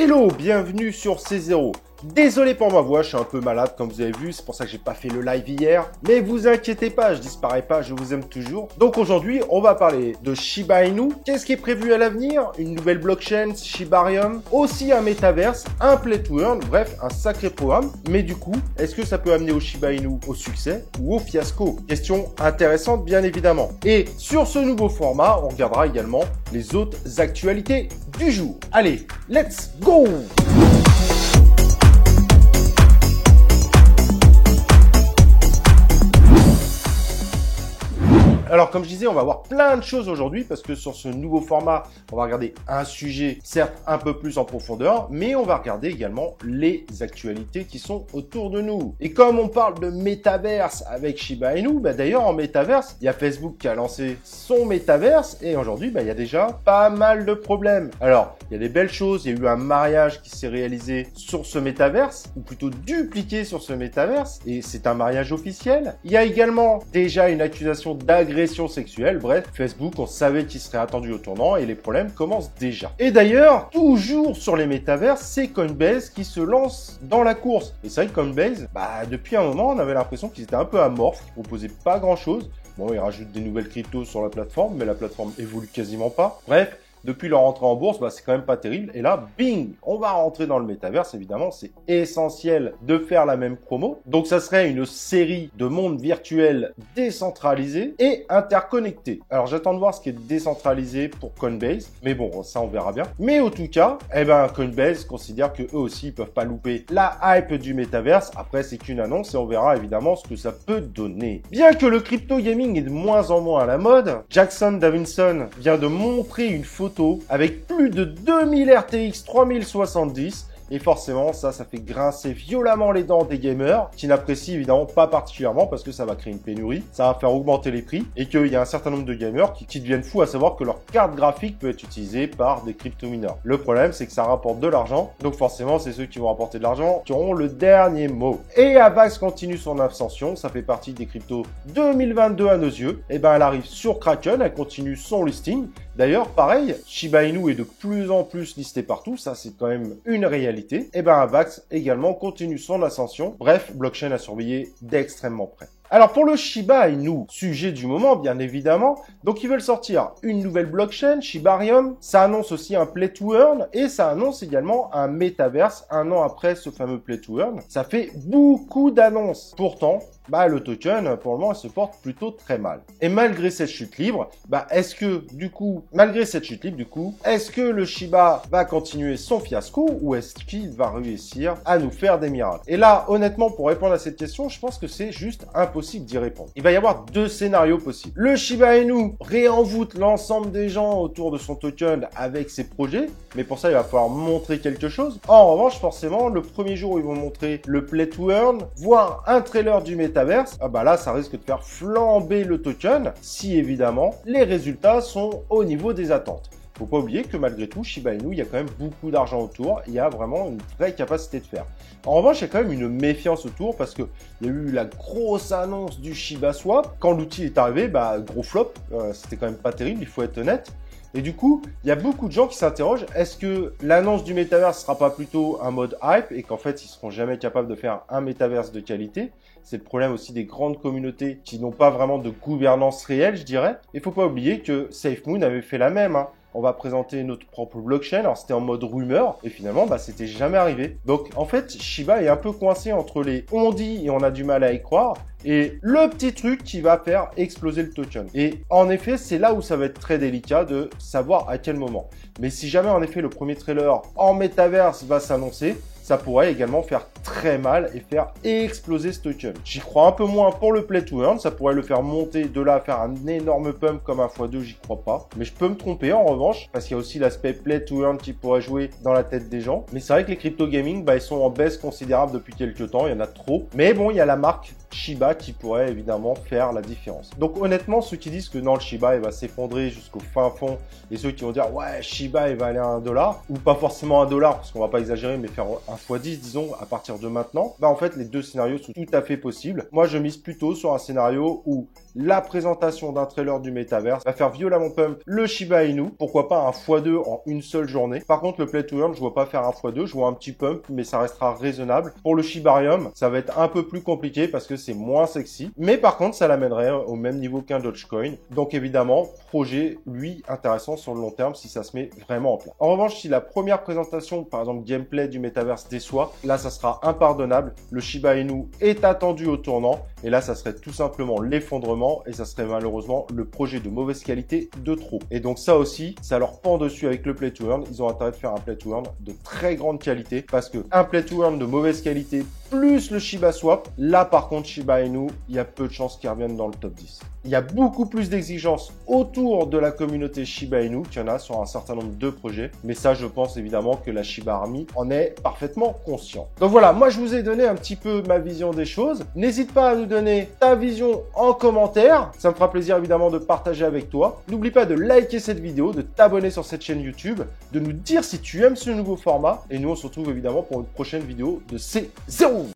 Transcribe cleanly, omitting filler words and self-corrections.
Hello, bienvenue sur C0. Désolé pour ma voix, je suis un peu malade comme vous avez vu, c'est pour ça que j'ai pas fait le live hier. Mais vous inquiétez pas, je disparais pas, je vous aime toujours. Donc aujourd'hui, on va parler de Shiba Inu. Qu'est-ce qui est prévu à l'avenir? Une nouvelle blockchain, Shibarium, aussi un métaverse, un play to earn, bref, un sacré programme. Mais du coup, est-ce que ça peut amener au Shiba Inu au succès ou au fiasco? Question intéressante bien évidemment. Et sur ce nouveau format, on regardera également les autres actualités du jour. Allez, let's go! Alors, comme je disais, on va voir plein de choses aujourd'hui parce que sur ce nouveau format, on va regarder un sujet, certes un peu plus en profondeur, mais on va regarder également les actualités qui sont autour de nous. Et comme on parle de métaverse avec Shiba Inu, d'ailleurs en métaverse, il y a Facebook qui a lancé son métaverse et aujourd'hui, il y a déjà pas mal de problèmes. Alors, il y a des belles choses, il y a eu un mariage qui s'est réalisé sur ce métaverse, ou plutôt dupliqué sur ce métaverse, et c'est un mariage officiel. Il y a également déjà une accusation d'agression sexuelle. Bref, Facebook, on savait qu'il serait attendu au tournant et les problèmes commencent déjà. Et d'ailleurs, toujours sur les métaverses, c'est Coinbase qui se lance dans la course. Et c'est vrai que Coinbase, depuis un moment, on avait l'impression qu'ils étaient un peu amorphes, qu'ils proposaient pas grand chose. Bon, ils rajoutent des nouvelles cryptos sur la plateforme, mais la plateforme évolue quasiment pas. Bref, depuis leur entrée en bourse, c'est quand même pas terrible. Et là, bing, on va rentrer dans le métaverse. Évidemment, c'est essentiel de faire la même promo. Donc, ça serait une série de mondes virtuels décentralisés et interconnectés. Alors, j'attends de voir ce qui est décentralisé pour Coinbase. Mais bon, ça, on verra bien. Mais en tout cas, Coinbase considère que eux aussi, ils peuvent pas louper la hype du métaverse. Après, c'est qu'une annonce et on verra évidemment ce que ça peut donner. Bien que le crypto gaming est de moins en moins à la mode, Jackson Davidson vient de montrer une photo avec plus de 2000 RTX 3070 et forcément ça fait grincer violemment les dents des gamers qui n'apprécient évidemment pas particulièrement parce que ça va créer une pénurie, ça va faire augmenter les prix et qu'il y a un certain nombre de gamers qui deviennent fous à savoir que leur carte graphique peut être utilisée par des crypto-mineurs. Le problème c'est que ça rapporte de l'argent, donc forcément c'est ceux qui vont rapporter de l'argent qui auront le dernier mot. Et Avax continue son ascension, ça fait partie des cryptos 2022 à nos yeux, et elle arrive sur Kraken, elle continue son listing. D'ailleurs, pareil, Shiba Inu est de plus en plus listé partout, ça c'est quand même une réalité. Et Avax également continue son ascension. Bref, blockchain à surveiller d'extrêmement près. Alors pour le Shiba Inu, sujet du moment bien évidemment, donc ils veulent sortir une nouvelle blockchain, Shibarium, ça annonce aussi un play to earn et ça annonce également un métaverse un an après ce fameux play to earn. Ça fait beaucoup d'annonces. Pourtant, le token, pour le moment, il se porte plutôt très mal. Et malgré cette chute libre, est-ce que le Shiba va continuer son fiasco ou est-ce qu'il va réussir à nous faire des miracles? Et là, honnêtement, pour répondre à cette question, je pense que c'est juste impossible d'y répondre. Il va y avoir deux scénarios possibles. Le Shiba Inu réenvoûte l'ensemble des gens autour de son token avec ses projets, mais pour ça, il va falloir montrer quelque chose. En revanche, forcément, le premier jour où ils vont montrer le play to earn, voire un trailer du métaverse, là, ça risque de faire flamber le token si évidemment les résultats sont au niveau des attentes. Faut pas oublier que malgré tout, Shiba Inu, il y a quand même beaucoup d'argent autour, il y a vraiment une vraie capacité de faire. En revanche, il y a quand même une méfiance autour parce que il y a eu la grosse annonce du Shiba Swap. Quand l'outil est arrivé, gros flop, c'était quand même pas terrible, il faut être honnête. Et du coup, il y a beaucoup de gens qui s'interrogent, est-ce que l'annonce du métaverse sera pas plutôt un mode hype et qu'en fait, ils seront jamais capables de faire un métaverse de qualité? C'est le problème aussi des grandes communautés qui n'ont pas vraiment de gouvernance réelle, je dirais. Il faut pas oublier que SafeMoon avait fait la même, On va présenter notre propre blockchain. Alors, c'était en mode rumeur. Et finalement, c'était jamais arrivé. Donc, en fait, Shiba est un peu coincé entre les on dit et on a du mal à y croire et le petit truc qui va faire exploser le token. Et en effet, c'est là où ça va être très délicat de savoir à quel moment. Mais si jamais, en effet, le premier trailer en métaverse va s'annoncer, ça pourrait également faire très mal et faire exploser ce token. J'y crois un peu moins pour le play to earn, ça pourrait le faire monter de là, faire un énorme pump comme un x2, j'y crois pas. Mais je peux me tromper en revanche, parce qu'il y a aussi l'aspect play to earn qui pourrait jouer dans la tête des gens. Mais c'est vrai que les crypto gaming, ils sont en baisse considérable depuis quelques temps, il y en a trop. Mais bon, il y a la marque Shiba qui pourrait évidemment faire la différence. Donc honnêtement, ceux qui disent que non, le Shiba il va s'effondrer jusqu'au fin fond et ceux qui vont dire ouais, Shiba il va aller à $1 ou pas forcément $1 parce qu'on va pas exagérer mais faire un x10 disons à partir de maintenant, bah en fait les deux scénarios sont tout à fait possibles. Moi je mise plutôt sur un scénario où la présentation d'un trailer du métaverse va faire violemment pump le Shiba Inu, pourquoi pas un x2 en une seule journée. Par contre le Play to Earn je vois pas faire un x2, je vois un petit pump mais ça restera raisonnable. Pour le Shibarium ça va être un peu plus compliqué parce que c'est moins sexy, mais par contre ça l'amènerait au même niveau qu'un Dogecoin. Donc évidemment projet lui intéressant sur le long terme si ça se met vraiment en place. En revanche si la première présentation par exemple gameplay du métaverse déçoit, là ça sera impardonnable, le Shiba Inu est attendu au tournant et là ça serait tout simplement l'effondrement et ça serait malheureusement le projet de mauvaise qualité de trop. Et donc ça aussi, ça leur pend dessus avec le Play to Earn. Ils ont intérêt de faire un Play to Earn de très grande qualité parce que un Play to Earn de mauvaise qualité plus le Shiba Swap, là par contre Shiba Inu, il y a peu de chances qu'ils reviennent dans le top 10. Il y a beaucoup plus d'exigences autour de la communauté Shiba Inu qu'il y en a sur un certain nombre de projets. Mais ça, je pense évidemment que la Shiba Army en est parfaitement conscient. Donc voilà, moi je vous ai donné un petit peu ma vision des choses. N'hésite pas à nous donner ta vision en commentaire. Ça me fera plaisir évidemment de partager avec toi. N'oublie pas de liker cette vidéo, de t'abonner sur cette chaîne YouTube, de nous dire si tu aimes ce nouveau format. Et nous, on se retrouve évidemment pour une prochaine vidéo de C0.